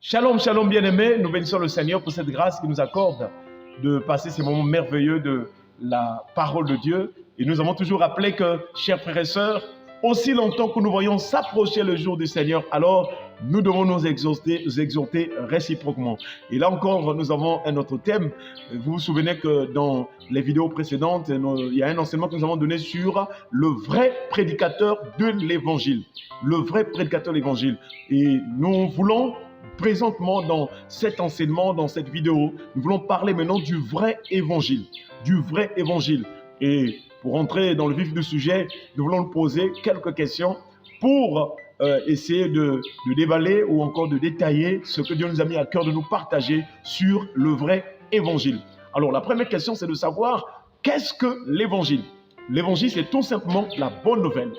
Shalom, shalom bien-aimés, nous bénissons le Seigneur pour cette grâce qu'il nous accorde de passer ces moments merveilleux de la parole de Dieu. Et nous avons toujours rappelé que, chers frères et sœurs, aussi longtemps que nous voyons s'approcher le jour du Seigneur, alors nous devons nous exhorter réciproquement. Et là encore, nous avons un autre thème. Vous vous souvenez que dans les vidéos précédentes, il y a un enseignement que nous avons donné sur le vrai prédicateur de l'évangile. Le vrai prédicateur de l'évangile. Et nous voulons présentement dans cet enseignement, dans cette vidéo, nous voulons parler maintenant du vrai évangile. Du vrai évangile. Et pour entrer dans le vif du sujet, nous voulons nous poser quelques questions pour essayer de déballer ou encore de détailler ce que Dieu nous a mis à cœur de nous partager sur le vrai évangile. Alors la première question, c'est de savoir qu'est-ce que l'évangile? L'évangile, c'est tout simplement la bonne nouvelle.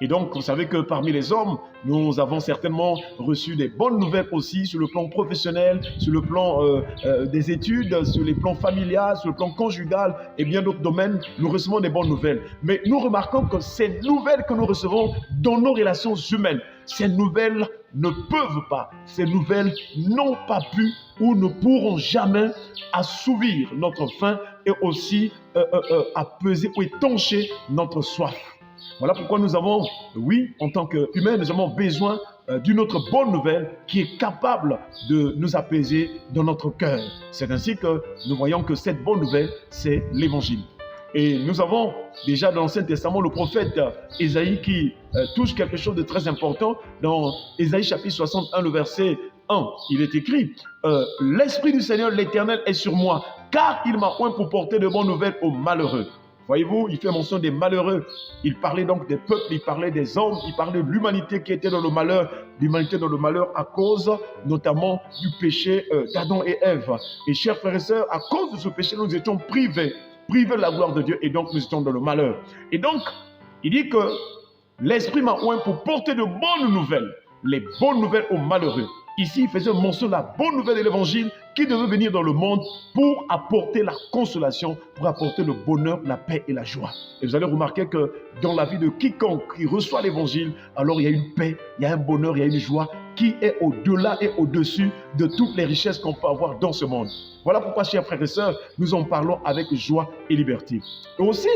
Et donc, vous savez que parmi les hommes, nous avons certainement reçu des bonnes nouvelles aussi sur le plan professionnel, sur le plan des études, sur les plans familial, sur le plan conjugal et bien d'autres domaines. Nous recevons des bonnes nouvelles. Mais nous remarquons que ces nouvelles que nous recevons dans nos relations humaines, ces nouvelles ne peuvent pas, ces nouvelles n'ont pas pu ou ne pourront jamais assouvir notre faim et aussi apaiser ou étancher notre soif. Voilà pourquoi nous avons, oui, en tant qu'humains, nous avons besoin d'une autre bonne nouvelle qui est capable de nous apaiser dans notre cœur. C'est ainsi que nous voyons que cette bonne nouvelle, c'est l'évangile. Et nous avons déjà dans l'Ancien Testament le prophète Ésaïe qui touche quelque chose de très important. Dans Ésaïe chapitre 61, le verset 1, il est écrit « L'Esprit du Seigneur l'Éternel est sur moi, car il m'a oint pour porter de bonnes nouvelles aux malheureux. » Voyez-vous, il fait mention des malheureux. Il parlait donc des peuples, il parlait des hommes, il parlait de l'humanité qui était dans le malheur. L'humanité dans le malheur à cause notamment du péché d'Adam et Ève. Et chers frères et sœurs, à cause de ce péché, nous étions privés de la gloire de Dieu et donc nous étions dans le malheur. Et donc, il dit que l'Esprit m'a oint pour porter de bonnes nouvelles, les bonnes nouvelles aux malheureux. Ici, il faisait mention de la bonne nouvelle de l'évangile qui devait venir dans le monde pour apporter la consolation, pour apporter le bonheur, la paix et la joie. Et vous allez remarquer que dans la vie de quiconque qui reçoit l'évangile, alors il y a une paix, il y a un bonheur, il y a une joie qui est au-delà et au-dessus de toutes les richesses qu'on peut avoir dans ce monde. Voilà pourquoi, chers frères et sœurs, nous en parlons avec joie et liberté. Et aussi,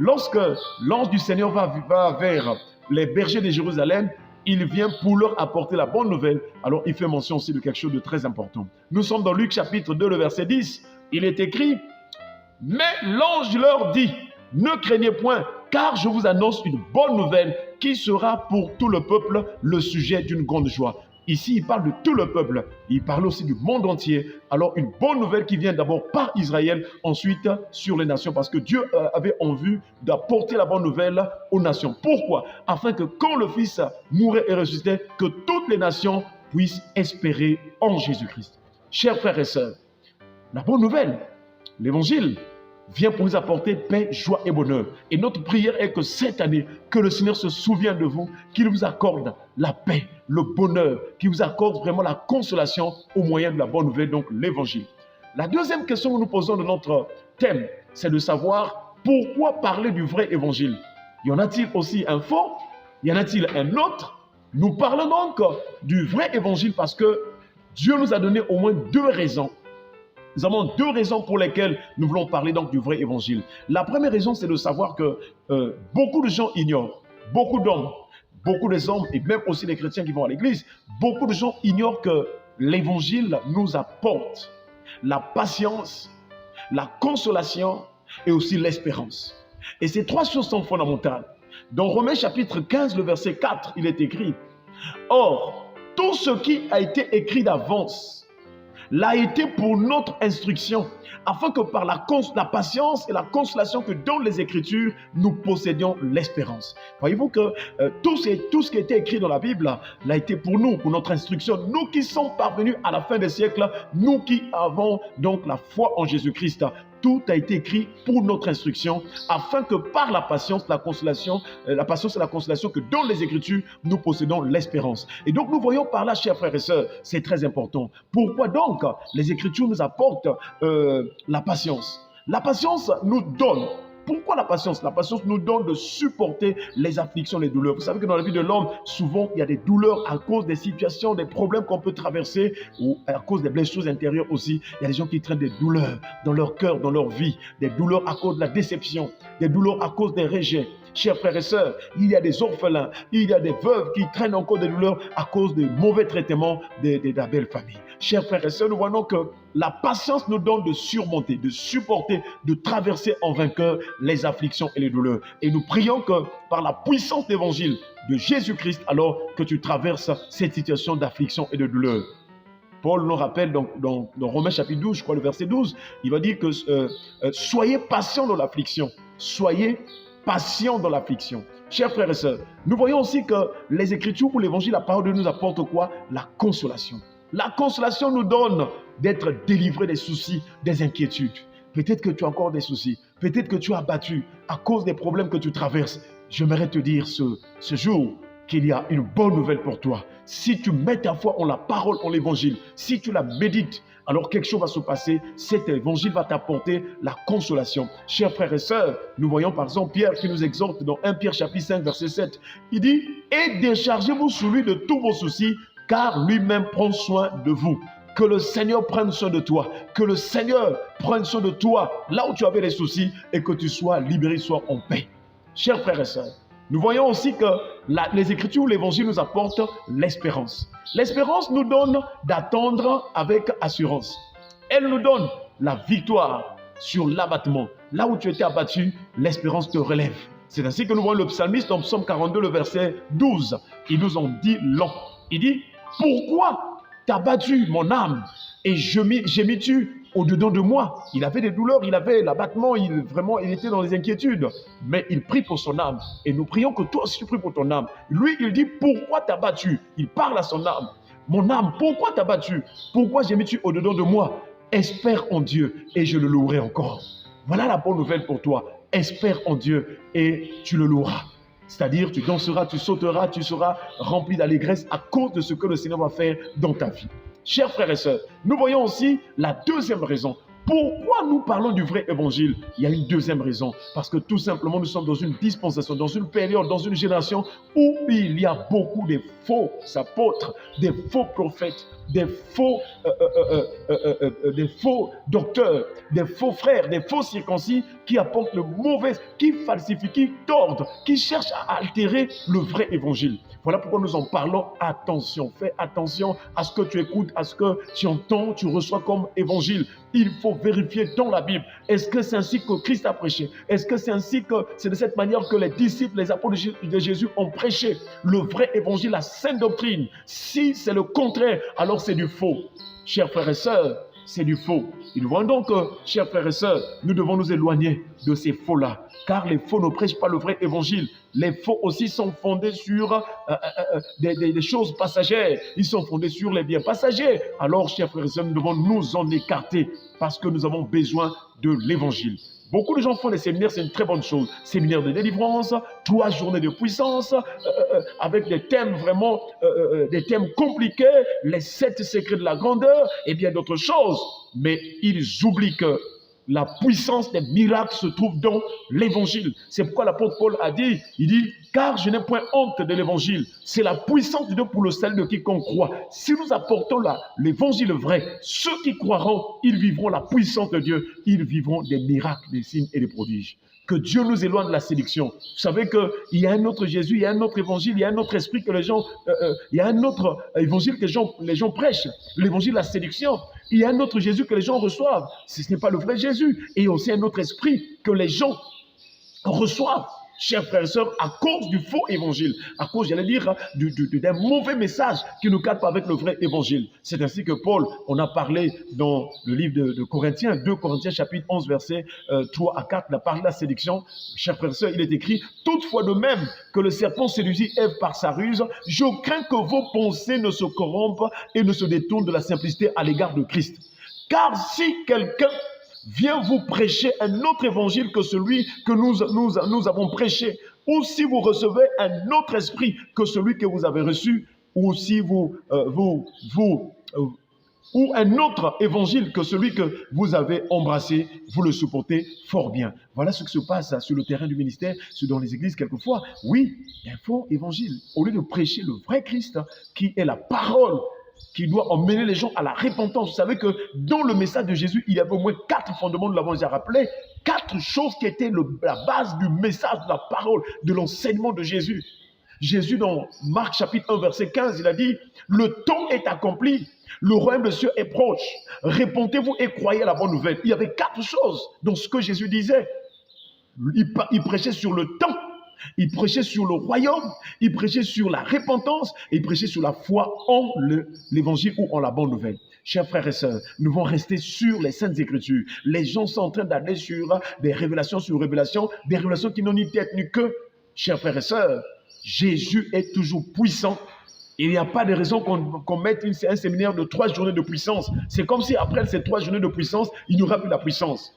lorsque l'ange du Seigneur va vers les bergers de Jérusalem, il vient pour leur apporter la bonne nouvelle. Alors, il fait mention aussi de quelque chose de très important. Nous sommes dans Luc chapitre 2, le verset 10. Il est écrit « Mais l'ange leur dit, ne craignez point, car je vous annonce une bonne nouvelle qui sera pour tout le peuple le sujet d'une grande joie. » Ici, il parle de tout le peuple. Il parle aussi du monde entier. Alors, une bonne nouvelle qui vient d'abord par Israël, ensuite sur les nations, parce que Dieu avait en vue d'apporter la bonne nouvelle aux nations. Pourquoi? Afin que quand le Fils mourait et ressuscitait, que toutes les nations puissent espérer en Jésus-Christ. Chers frères et sœurs, la bonne nouvelle, l'évangile, vient pour nous apporter paix, joie et bonheur. Et notre prière est que cette année, que le Seigneur se souvienne de vous, qu'il vous accorde la paix, le bonheur, qu'il vous accorde vraiment la consolation au moyen de la bonne nouvelle, donc l'évangile. La deuxième question que nous posons de notre thème, c'est de savoir pourquoi parler du vrai évangile. Y en a-t-il aussi un faux? Y en a-t-il un autre? Nous parlons donc du vrai évangile parce que Dieu nous a donné au moins deux raisons. Nous avons deux raisons pour lesquelles nous voulons parler donc du vrai évangile. La première raison, c'est de savoir que beaucoup de gens ignorent, beaucoup d'hommes, beaucoup des hommes et même aussi les chrétiens qui vont à l'église, beaucoup de gens ignorent que l'évangile nous apporte la patience, la consolation et aussi l'espérance. Et ces trois choses sont fondamentales. Dans Romains chapitre 15, le verset 4, il est écrit « Or, tout ce qui a été écrit d'avance l'a été pour notre instruction, afin que par la patience et la consolation que donnent les Écritures, nous possédions l'espérance. » Voyez-vous que tout ce qui a été écrit dans la Bible l'a été pour nous, pour notre instruction. Nous qui sommes parvenus à la fin des siècles, nous qui avons donc la foi en Jésus-Christ, tout a été écrit pour notre instruction, afin que par la patience, la patience et la consolation que donnent les Écritures, nous possédons l'espérance. Et donc nous voyons par là, chers frères et sœurs, c'est très important. Pourquoi donc les Écritures nous apportent la patience? La patience nous donne Pourquoi la patience? La patience nous donne de supporter les afflictions, les douleurs. Vous savez que dans la vie de l'homme, souvent, il y a des douleurs à cause des situations, des problèmes qu'on peut traverser ou à cause des blessures intérieures aussi. Il y a des gens qui traînent des douleurs dans leur cœur, dans leur vie, des douleurs à cause de la déception, des douleurs à cause des rejets. Chers frères et sœurs, il y a des orphelins, il y a des veuves qui traînent encore des douleurs à cause des mauvais traitements de la belle famille. Chers frères et sœurs, nous voyons que la patience nous donne de surmonter, de supporter, de traverser en vainqueur les afflictions et les douleurs. Et nous prions que par la puissance de l'évangile de Jésus-Christ, alors que tu traverses cette situation d'affliction et de douleur. Paul nous rappelle dans Romains chapitre 12, je crois le verset 12, il va dire que soyez patients dans l'affliction, soyez patient dans l'affliction. Chers frères et sœurs, nous voyons aussi que les Écritures ou l'Évangile, la parole de Dieu nous apporte quoi? La consolation. La consolation nous donne d'être délivrés des soucis, des inquiétudes. Peut-être que tu as encore des soucis, peut-être que tu es abattu à cause des problèmes que tu traverses. J'aimerais te dire ce jour qu'il y a une bonne nouvelle pour toi. Si tu mets ta foi en la parole, en l'Évangile, si tu la médites, alors quelque chose va se passer. Cet évangile va t'apporter la consolation. Chers frères et sœurs, nous voyons par exemple Pierre qui nous exhorte dans 1 Pierre chapitre 5 verset 7. Il dit « Et déchargez-vous sur lui de tous vos soucis, car lui-même prend soin de vous. » Que le Seigneur prenne soin de toi. Que le Seigneur prenne soin de toi là où tu avais des soucis et que tu sois libéré, sois en paix. Chers frères et sœurs, nous voyons aussi que les Écritures, l'Évangile nous apporte l'espérance. L'espérance nous donne d'attendre avec assurance. Elle nous donne la victoire sur l'abattement. Là où tu étais abattu, l'espérance te relève. C'est ainsi que nous voyons le psalmiste dans Psaume 42, le verset 12. Il nous en dit long. Il dit, « Pourquoi t'as battu mon âme et gémis-tu au-dedans de moi ?» Il avait des douleurs, il avait l'abattement, il était dans les inquiétudes. Mais il prie pour son âme. Et nous prions que toi aussi tu pries pour ton âme. Lui, il dit, pourquoi t'as battu? Il parle à son âme. Mon âme, pourquoi t'as battu? Pourquoi gémis-tu au-dedans de moi? Espère en Dieu et je le louerai encore. Voilà la bonne nouvelle pour toi. Espère en Dieu et tu le loueras. C'est-à-dire, tu danseras, tu sauteras, tu seras rempli d'allégresse à cause de ce que le Seigneur va faire dans ta vie. Chers frères et sœurs, nous voyons aussi la deuxième raison. Pourquoi nous parlons du vrai évangile? Il y a une deuxième raison. Parce que tout simplement, nous sommes dans une dispensation, dans une période, dans une génération où il y a beaucoup de faux apôtres, des faux prophètes, des faux docteurs, des faux frères, des faux circoncis qui apportent le mauvais, qui falsifient, qui tordent, qui cherchent à altérer le vrai évangile. Voilà pourquoi nous en parlons. Attention, fais attention à ce que tu écoutes, à ce que tu entends, tu reçois comme évangile. Il faut vérifier dans la Bible. Est-ce que c'est ainsi que Christ a prêché? Est-ce que c'est ainsi que c'est de cette manière que les disciples, les apôtres de Jésus ont prêché le vrai évangile, la sainte doctrine? Si c'est le contraire, alors c'est du faux. Chers frères et sœurs, c'est du faux. Et nous voyons donc, chers frères et sœurs, nous devons nous éloigner de ces faux-là, car les faux ne prêchent pas le vrai évangile. Les faux aussi sont fondés sur des choses passagères. Ils sont fondés sur les biens passagers. Alors, chers frères et sœurs, nous devons nous en écarter parce que nous avons besoin de l'évangile. Beaucoup de gens font des séminaires, c'est une très bonne chose. Séminaire de délivrance, 3 journées de puissance, avec des thèmes vraiment, des thèmes compliqués, les 7 secrets de la grandeur et bien d'autres choses. Mais ils oublient que la puissance des miracles se trouve dans l'évangile. C'est pourquoi l'apôtre Paul a dit, il dit, car je n'ai point honte de l'évangile. C'est la puissance de Dieu pour le salut de quiconque croit. Si nous apportons l'évangile vrai, ceux qui croiront, ils vivront la puissance de Dieu. Ils vivront des miracles, des signes et des prodiges. Que Dieu nous éloigne de la séduction. Vous savez qu'il y a un autre Jésus, il y a un autre évangile, il y a un autre esprit que les gens, il y a un autre évangile que les gens prêchent. L'évangile de la séduction. Il y a un autre Jésus que les gens reçoivent. Ce n'est pas le vrai Jésus. Et aussi un autre esprit que les gens reçoivent. Chers frères et sœurs, à cause du faux évangile, à cause, j'allais dire, d'un mauvais message qui ne cadre pas avec le vrai évangile. C'est ainsi que Paul, on a parlé dans le livre de Corinthiens, 2 Corinthiens chapitre 11, versets 3 à 4, il a parlé de la séduction. Chers frères et sœurs, il est écrit, toutefois de même que le serpent séduisit Ève par sa ruse, je crains que vos pensées ne se corrompent et ne se détournent de la simplicité à l'égard de Christ. Car si quelqu'un vient vous prêcher un autre évangile que celui que nous avons prêché, ou si vous recevez un autre esprit que celui que vous avez reçu, ou si ou un autre évangile que celui que vous avez embrassé, vous le supportez fort bien. Voilà ce qui se passe sur le terrain du ministère, dans les églises quelquefois. Oui, il y a un faux évangile. Au lieu de prêcher le vrai Christ, qui est la parole, qui doit emmener les gens à la repentance. Vous savez que dans le message de Jésus, il y avait au moins 4 fondements, nous l'avons déjà rappelé, 4 choses qui étaient la base du message, de la parole, de l'enseignement de Jésus. Jésus, dans Marc chapitre 1, verset 15, il a dit, « Le temps est accompli, le royaume de Dieu est proche. Répondez-vous et croyez à la bonne nouvelle. » Il y avait 4 choses dans ce que Jésus disait. Il prêchait sur le temps, il prêchait sur le royaume, il prêchait sur la repentance, et il prêchait sur la foi en l'évangile ou en la bonne nouvelle. Chers frères et sœurs, nous devons rester sur les Saintes Écritures. Les gens sont en train d'aller sur des révélations des révélations qui n'ont ni tête ni queue. Chers frères et sœurs, Jésus est toujours puissant. Il n'y a pas de raison qu'on mette un séminaire de 3 journées de puissance. C'est comme si après ces 3 journées de puissance, il n'y aura plus la puissance.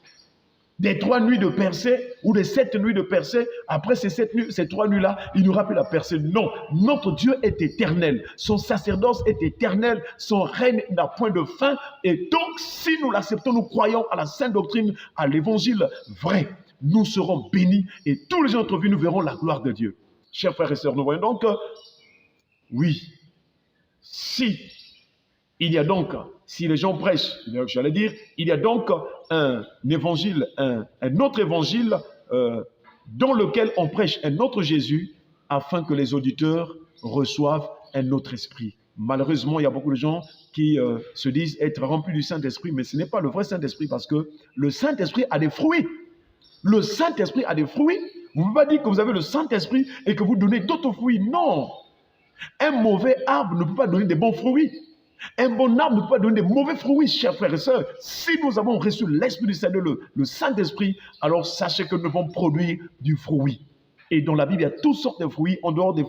Des 3 nuits de percée ou des 7 nuits de percée, après ces 3 nuits-là, il n'y aura plus la percée. Non, notre Dieu est éternel. Son sacerdoce est éternel. Son règne n'a point de fin. Et donc, si nous l'acceptons, nous croyons à la sainte doctrine, à l'évangile vrai, nous serons bénis et tous les jours de notre vie, nous verrons la gloire de Dieu. Chers frères et sœurs, nous voyons donc que, oui, si les gens prêchent, j'allais dire, il y a donc un évangile, un autre évangile dans lequel on prêche un autre Jésus afin que les auditeurs reçoivent un autre esprit. Malheureusement, il y a beaucoup de gens qui se disent être remplis du Saint-Esprit, mais ce n'est pas le vrai Saint-Esprit parce que le Saint-Esprit a des fruits. Le Saint-Esprit a des fruits. Vous ne pouvez pas dire que vous avez le Saint-Esprit et que vous donnez d'autres fruits. Non. Un mauvais arbre ne peut pas donner de bons fruits. Un bon arbre ne peut pas donner de mauvais fruits, chers frères et sœurs. Si nous avons reçu l'Esprit du Seigneur, le Saint-Esprit, alors sachez que nous devons produire du fruit. Et dans la Bible, il y a toutes sortes de fruits. En dehors des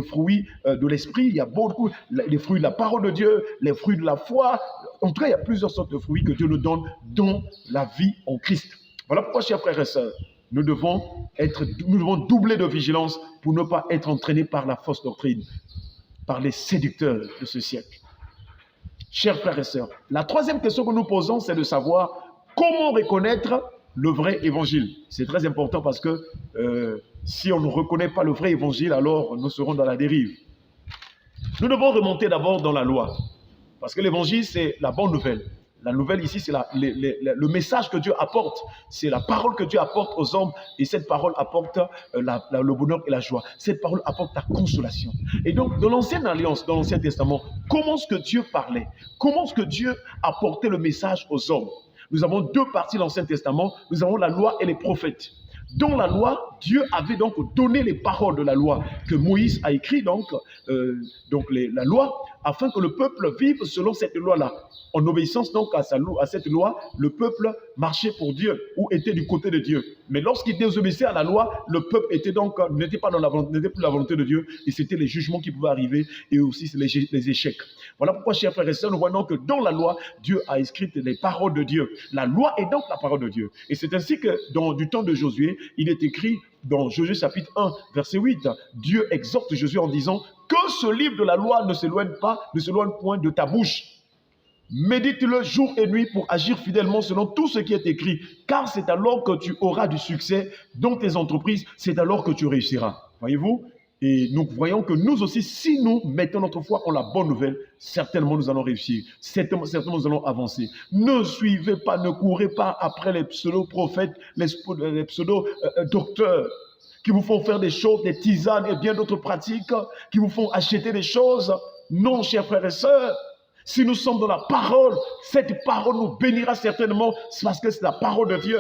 fruits de l'Esprit, il y a beaucoup, les fruits de la parole de Dieu, les fruits de la foi. En tout cas, il y a plusieurs sortes de fruits que Dieu nous donne dans la vie en Christ. Voilà pourquoi, chers frères et sœurs, nous devons doubler de vigilance pour ne pas être entraînés par la fausse doctrine, par les séducteurs de ce siècle. Chers frères et sœurs, la troisième question que nous posons, c'est de savoir comment reconnaître le vrai évangile. C'est très important parce que si on ne reconnaît pas le vrai évangile, alors nous serons dans la dérive. Nous devons remonter d'abord dans la loi, parce que l'évangile, c'est la bonne nouvelle. La nouvelle ici, c'est le message que Dieu apporte. C'est la parole que Dieu apporte aux hommes. Et cette parole apporte le bonheur et la joie. Cette parole apporte la consolation. Et donc, dans l'Ancienne Alliance, dans l'Ancien Testament, comment est-ce que Dieu parlait? Comment est-ce que Dieu apportait le message aux hommes? Nous avons 2 parties de l'Ancien Testament. Nous avons la loi et les prophètes. Dans la loi, Dieu avait donc donné les paroles de la loi que Moïse a écrit, la loi, afin que le peuple vive selon cette loi-là. En obéissance donc à cette loi, le peuple marchait pour Dieu ou était du côté de Dieu. Mais lorsqu'il désobéissait à la loi, le peuple n'était plus la volonté de Dieu et c'était les jugements qui pouvaient arriver et aussi les échecs. Voilà pourquoi, chers frères et sœurs, nous voyons que dans la loi, Dieu a écrit les paroles de Dieu. La loi est donc la parole de Dieu. Et c'est ainsi que du temps de Josué, il est écrit dans Josué chapitre 1, verset 8, Dieu exhorte Josué en disant que ce livre de la loi ne s'éloigne point de ta bouche. Médite-le jour et nuit pour agir fidèlement selon tout ce qui est écrit, car c'est alors que tu auras du succès dans tes entreprises, c'est alors que tu réussiras. Voyez-vous? Et nous voyons que nous aussi, si nous mettons notre foi en la bonne nouvelle, certainement nous allons réussir, certainement nous allons avancer. Ne suivez pas, ne courez pas après les pseudo-prophètes, les pseudo-docteurs qui vous font faire des choses, des tisanes et bien d'autres pratiques, qui vous font acheter des choses. Non, chers frères et sœurs. Si nous sommes dans la parole, cette parole nous bénira certainement parce que c'est la parole de Dieu.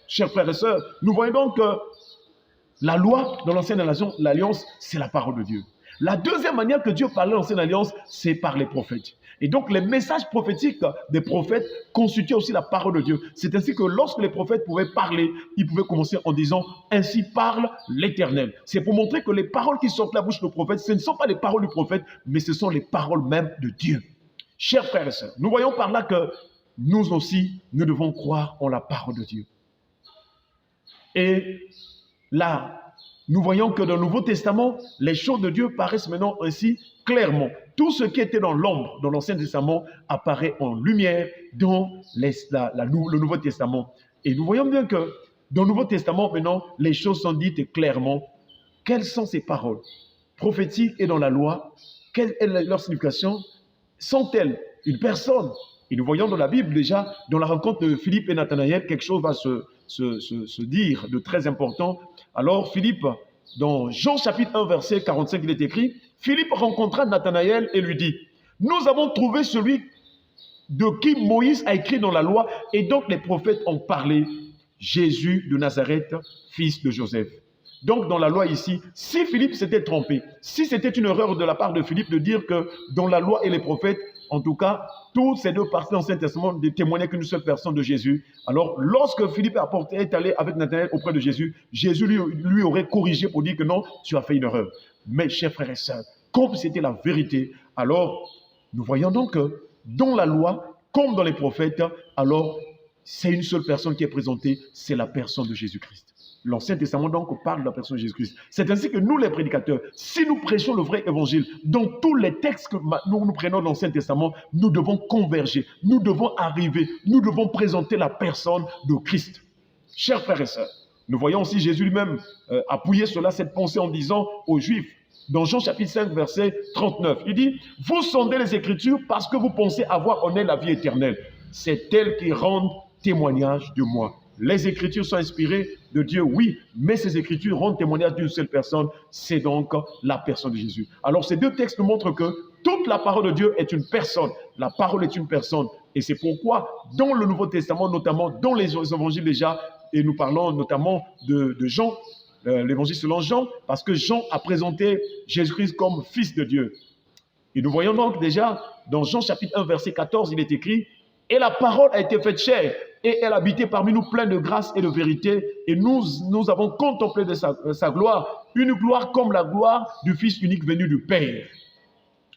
Chers frères et sœurs, nous voyons donc que la loi dans l'Ancienne Alliance, c'est la parole de Dieu. La deuxième manière que Dieu parlait dans l'Ancienne Alliance, c'est par les prophètes. Et donc les messages prophétiques des prophètes constituaient aussi la parole de Dieu. C'est ainsi que lorsque les prophètes pouvaient parler, ils pouvaient commencer en disant « Ainsi parle l'Éternel ». C'est pour montrer que les paroles qui sortent de la bouche du prophète, ce ne sont pas les paroles du prophète, mais ce sont les paroles même de Dieu. Chers frères et sœurs, nous voyons par là que nous aussi, nous devons croire en la parole de Dieu. Et nous voyons que dans le Nouveau Testament, les choses de Dieu paraissent maintenant ainsi clairement. Tout ce qui était dans l'ombre, dans l'Ancien Testament, apparaît en lumière dans le Nouveau Testament. Et nous voyons bien que dans le Nouveau Testament, maintenant, les choses sont dites clairement. Quelles sont ces paroles prophétiques et dans la loi? Quelle est leur signification? Sont-elles une personne? Et nous voyons dans la Bible déjà, dans la rencontre de Philippe et Nathanaël, quelque chose va se dire de très important. Alors Philippe, dans Jean chapitre 1, verset 45, il est écrit, Philippe rencontra Nathanaël et lui dit, nous avons trouvé celui de qui Moïse a écrit dans la loi et donc les prophètes ont parlé, Jésus de Nazareth, fils de Joseph. Donc, dans la loi ici, si Philippe s'était trompé, si c'était une erreur de la part de Philippe de dire que dans la loi et les prophètes, en tout cas, toutes ces deux parties de l'Ancien Testament témoignaient qu'une seule personne de Jésus. Alors, lorsque Philippe est allé avec Nathanaël auprès de Jésus, Jésus lui aurait corrigé pour dire que non, tu as fait une erreur. Mais, chers frères et sœurs, comme c'était la vérité, alors, nous voyons donc que dans la loi, comme dans les prophètes, alors, c'est une seule personne qui est présentée, c'est la personne de Jésus-Christ. L'Ancien Testament donc parle de la personne de Jésus-Christ. C'est ainsi que nous les prédicateurs, si nous prêchons le vrai évangile, dans tous les textes que nous prenons de l'Ancien Testament, nous devons converger, nous devons arriver, nous devons présenter la personne de Christ. Chers frères et sœurs, nous voyons aussi Jésus lui-même appuyer cela, cette pensée en disant aux Juifs, dans Jean chapitre 5, verset 39, il dit, vous sondez les Écritures parce que vous pensez avoir en elles la vie éternelle. C'est elles qui rendent témoignage de moi. Les Écritures sont inspirées de Dieu, oui, mais ces Écritures rendent témoignage d'une seule personne, c'est donc la personne de Jésus. Alors ces deux textes nous montrent que toute la parole de Dieu est une personne. La parole est une personne. Et c'est pourquoi, dans le Nouveau Testament, notamment dans les évangiles déjà, et nous parlons notamment de Jean, l'évangile selon Jean, parce que Jean a présenté Jésus-Christ comme fils de Dieu. Et nous voyons donc déjà, dans Jean chapitre 1, verset 14, il est écrit, « Et la parole a été faite chair, et elle habitait parmi nous pleine de grâce et de vérité, et nous avons contemplé de sa gloire, une gloire comme la gloire du Fils unique venu du Père. »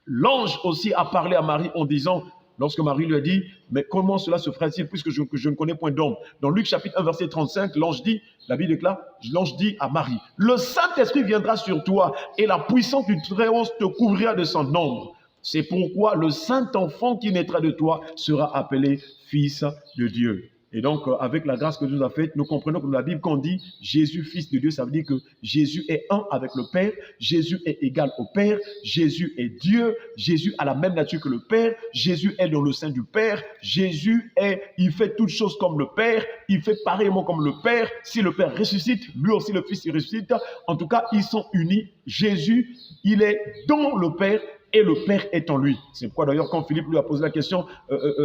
L'ange aussi a parlé à Marie en disant, lorsque Marie lui a dit, mais comment cela se fera-t-il puisque je ne connais point d'homme? Dans Luc chapitre 1, verset 35, l'ange dit, la Bible déclare, l'ange dit à Marie, le Saint-Esprit viendra sur toi, et la puissance du Très-Haut te couvrira de son ombre. C'est pourquoi le Saint-Enfant qui naîtra de toi sera appelé Fils de Dieu. Et donc, avec la grâce que Dieu nous a faite, nous comprenons que dans la Bible, quand on dit Jésus, Fils de Dieu, ça veut dire que Jésus est un avec le Père, Jésus est égal au Père, Jésus est Dieu, Jésus a la même nature que le Père, Jésus est dans le sein du Père, il fait toutes choses comme le Père, il fait pareillement comme le Père. Si le Père ressuscite, lui aussi le Fils il ressuscite. En tout cas, ils sont unis. Jésus, il est dans le Père, et le Père est en lui. C'est pourquoi d'ailleurs quand Philippe lui a posé la question,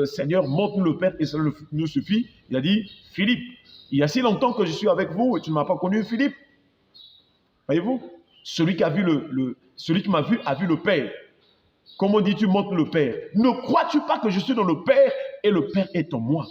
Seigneur, montre-nous le Père et ça nous suffit. Il a dit, Philippe, il y a si longtemps que je suis avec vous et tu ne m'as pas connu, Philippe. Voyez-vous, celui qui m'a vu a vu le Père. Comment dis-tu, montre le Père? Ne crois-tu pas que je suis dans le Père et le Père est en moi?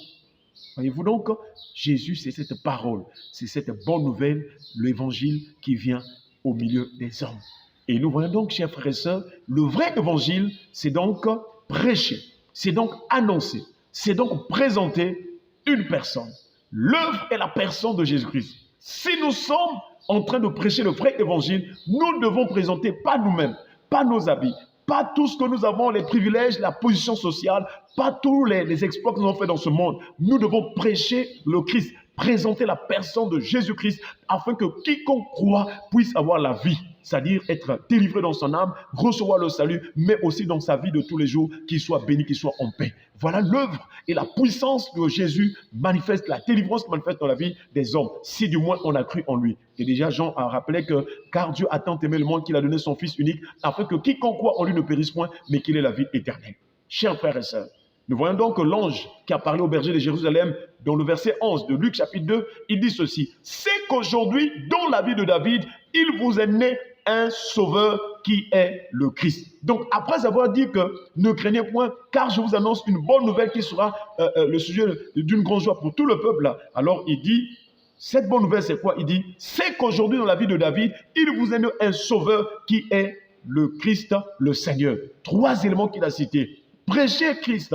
Voyez-vous donc, Jésus, c'est cette parole, c'est cette bonne nouvelle, l'évangile qui vient au milieu des hommes. Et nous voyons donc, chers frères et sœurs, le vrai évangile, c'est donc prêcher, c'est donc annoncer, c'est donc présenter une personne. L'œuvre est la personne de Jésus-Christ. Si nous sommes en train de prêcher le vrai évangile, nous devons présenter pas nous-mêmes, pas nos habits, pas tout ce que nous avons, les privilèges, la position sociale, pas tous les exploits que nous avons fait dans ce monde. Nous devons prêcher le Christ, présenter la personne de Jésus-Christ afin que quiconque croit puisse avoir la vie. C'est-à-dire être délivré dans son âme, recevoir le salut, mais aussi dans sa vie de tous les jours, qu'il soit béni, qu'il soit en paix. Voilà l'œuvre et la puissance que Jésus manifeste, la délivrance qu'il manifeste dans la vie des hommes, si du moins on a cru en lui. Et déjà, Jean a rappelé que, car Dieu a tant aimé le monde qu'il a donné son Fils unique, afin que quiconque croit en lui ne périsse point, mais qu'il ait la vie éternelle. Chers frères et sœurs, nous voyons donc que l'ange qui a parlé au berger de Jérusalem, dans le verset 11 de Luc chapitre 2, il dit ceci, « C'est qu'aujourd'hui, dans la vie de David, il vous est né un sauveur qui est le Christ. » Donc, après avoir dit que ne craignez point, car je vous annonce une bonne nouvelle qui sera le sujet d'une grande joie pour tout le peuple. Alors, il dit, cette bonne nouvelle, c'est quoi? Il dit, c'est qu'aujourd'hui, dans la vie de David, il vous est né un sauveur qui est le Christ, le Seigneur. 3 éléments qu'il a cités. Prêcher Christ,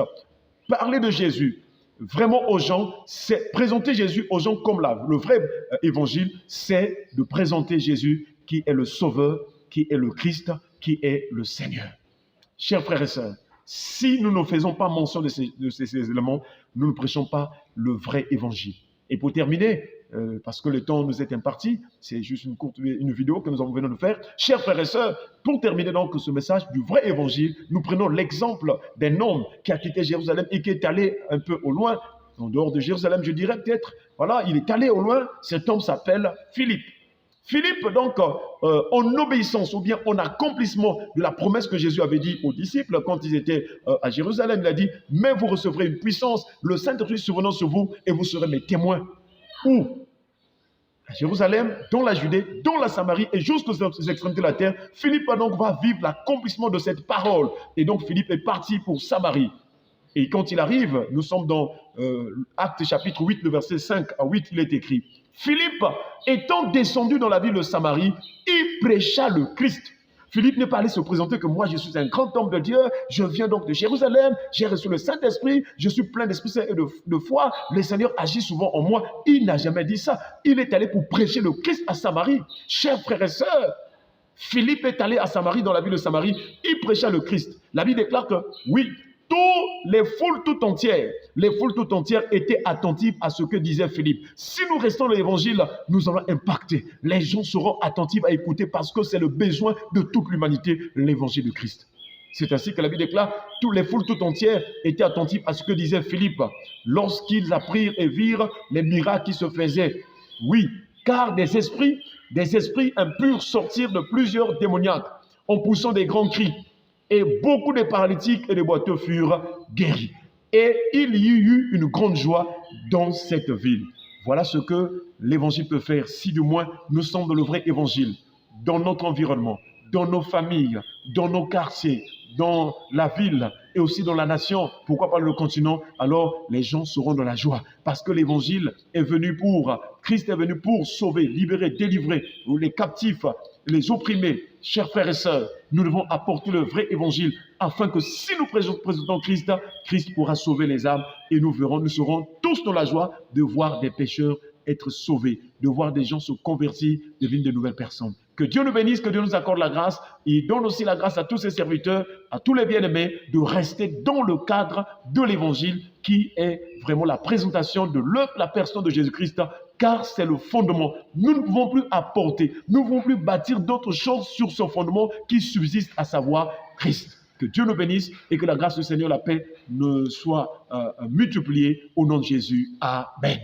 parler de Jésus, vraiment aux gens, c'est présenter Jésus aux gens comme le vrai évangile, c'est de présenter Jésus qui est le Sauveur, qui est le Christ, qui est le Seigneur. Chers frères et sœurs, si nous ne faisons pas mention de ces éléments, nous ne prêchons pas le vrai évangile. Et pour terminer, parce que le temps nous est imparti, c'est juste une vidéo que nous venons de faire. Chers frères et sœurs, pour terminer donc ce message du vrai évangile, nous prenons l'exemple d'un homme qui a quitté Jérusalem et qui est allé un peu au loin, en dehors de Jérusalem, je dirais peut-être. Voilà, il est allé au loin. Cet homme s'appelle Philippe. Philippe, donc, en obéissance ou bien en accomplissement de la promesse que Jésus avait dit aux disciples quand ils étaient à Jérusalem, il a dit, mais vous recevrez une puissance, le Saint-Esprit survenant sur vous et vous serez mes témoins. Où? À Jérusalem, dans la Judée, dans la Samarie et jusqu'aux extrémités de la terre. Philippe donc va vivre l'accomplissement de cette parole. Et donc Philippe est parti pour Samarie. Et quand il arrive, nous sommes dans Actes chapitre 8, le verset 5 à 8, il est écrit, Philippe, étant descendu dans la ville de Samarie, il prêcha le Christ. Philippe n'est pas allé se présenter que moi je suis un grand homme de Dieu, je viens donc de Jérusalem, j'ai reçu le Saint-Esprit, je suis plein d'Esprit Saint et de foi, le Seigneur agit souvent en moi. Il n'a jamais dit ça. Il est allé pour prêcher le Christ à Samarie. Chers frères et sœurs, Philippe est allé à Samarie, dans la ville de Samarie, il prêcha le Christ. La Bible déclare que oui, les foules tout entières étaient attentives à ce que disait Philippe. Si nous restons dans l'évangile, nous allons impacter. Les gens seront attentifs à écouter parce que c'est le besoin de toute l'humanité, l'évangile de Christ. C'est ainsi que la Bible déclare, toutes les foules tout entières étaient attentives à ce que disait Philippe. Lorsqu'ils apprirent et virent les miracles qui se faisaient. Oui, car des esprits impurs sortirent de plusieurs démoniaques en poussant des grands cris. Et beaucoup de paralytiques et de boiteux furent guéris. Et il y eut une grande joie dans cette ville. Voilà ce que l'évangile peut faire, si du moins nous sommes dans le vrai évangile, dans notre environnement, dans nos familles, dans nos quartiers, dans la ville et aussi dans la nation, pourquoi pas le continent, alors les gens seront dans la joie. Parce que l'évangile est venu Christ est venu pour sauver, libérer, délivrer les captifs, les opprimés. Chers frères et sœurs, nous devons apporter le vrai évangile afin que si nous présentons Christ, Christ pourra sauver les âmes et nous serons tous dans la joie de voir des pécheurs être sauvés, de voir des gens se convertir, devenir de nouvelles personnes. Que Dieu nous bénisse, que Dieu nous accorde la grâce. Il donne aussi la grâce à tous ses serviteurs, à tous les bien-aimés, de rester dans le cadre de l'évangile qui est vraiment la présentation de la personne de Jésus-Christ, car c'est le fondement. Nous ne pouvons plus apporter, nous ne pouvons plus bâtir d'autres choses sur ce fondement qui subsiste, à savoir Christ. Que Dieu nous bénisse et que la grâce du Seigneur, la paix, ne soit multipliée au nom de Jésus. Amen.